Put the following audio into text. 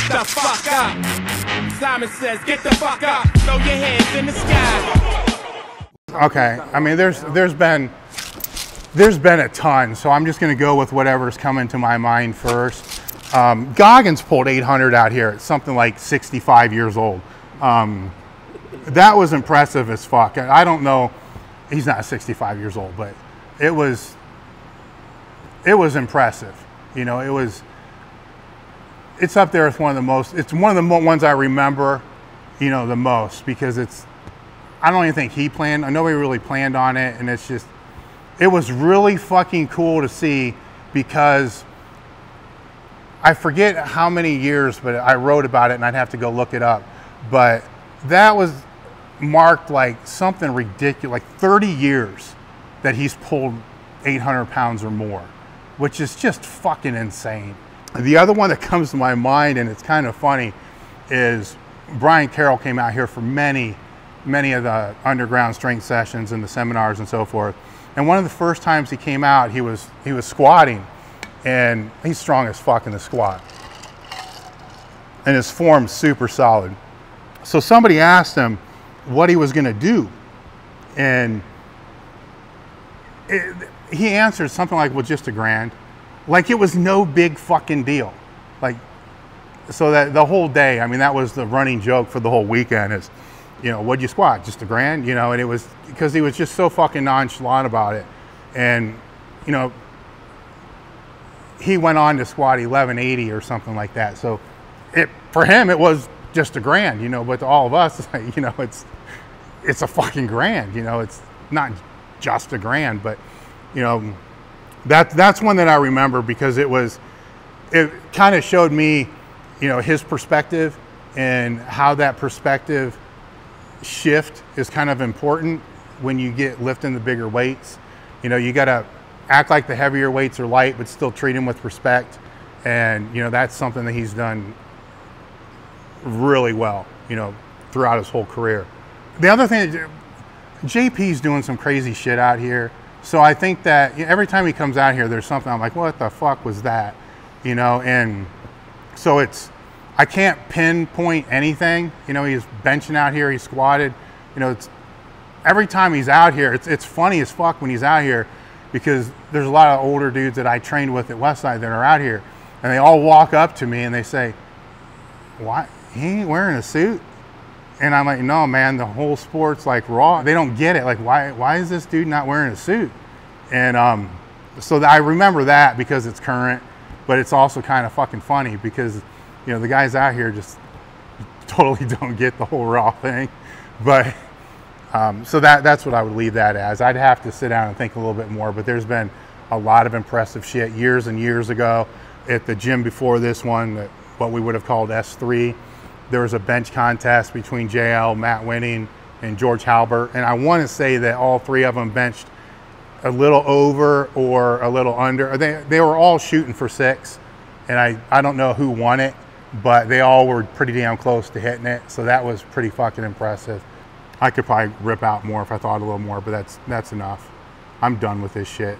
the fuck up. Simon says, get the fuck up. Throw your hands in the sky. Okay, I mean, there's been a ton, so I'm just gonna go with whatever's coming to my mind first. Goggins pulled 800 out here at something like 65 years old. That was impressive as fuck. I don't know, he's not 65 years old, but it was impressive. You know, it's up there with one of the most, it's one of the ones I remember, you know, the most, because I don't even think he planned, nobody really planned on it, and it was really fucking cool to see, because I forget how many years, but I wrote about it and I'd have to go look it up, but that was marked like something ridiculous, like 30 years that he's pulled 800 pounds or more, which is just fucking insane. The other one that comes to my mind, and it's kind of funny, is Brian Carroll came out here for many of the underground strength sessions and the seminars and so forth. And one of the first times he came out, he was squatting, and he's strong as fuck in the squat. And his form's super solid. So somebody asked him what he was gonna do. And he answered something like, well, just $1,000. Like it was no big fucking deal. Like, so that the whole day, I mean, that was the running joke for the whole weekend is, you know, what'd you squat? Just $1,000, you know, and it was because he was just so fucking nonchalant about it. And, you know, he went on to squat 1180 or something like that. So for him, it was just $1,000, you know, but to all of us, you know, it's a fucking grand, you know, it's not just $1,000, but, you know, that's one that I remember because it kind of showed me, you know, his perspective and how that perspective shift is kind of important when you get lifting the bigger weights. You know, you got to act like the heavier weights are light, but still treat them with respect. And, you know, that's something that he's done really well, you know, throughout his whole career. The other thing, JP's doing some crazy shit out here. So I think that every time he comes out here, there's something I'm like, what the fuck was that? You know, and so I can't pinpoint anything. You know, he's benching out here, he squatted. You know, every time he's out here, it's funny as fuck when he's out here because there's a lot of older dudes that I trained with at Westside that are out here, and they all walk up to me and they say, "Why he ain't wearing a suit?" And I'm like, no, man, the whole sport's like raw. They don't get it. Like, why is this dude not wearing a suit? And so I remember that because it's current, but it's also kind of fucking funny because, you know, the guys out here just totally don't get the whole raw thing. But so that's what I would leave that as. I'd have to sit down and think a little bit more, but there's been a lot of impressive shit years and years ago at the gym before this one, what we would have called S3. There was a bench contest between JL, Matt Winning, and George Halbert. And I want to say that all three of them benched a little over or a little under. They were all shooting for 6. And I don't know who won it, but they all were pretty damn close to hitting it. So that was pretty fucking impressive. I could probably rip out more if I thought a little more, but that's enough. I'm done with this shit.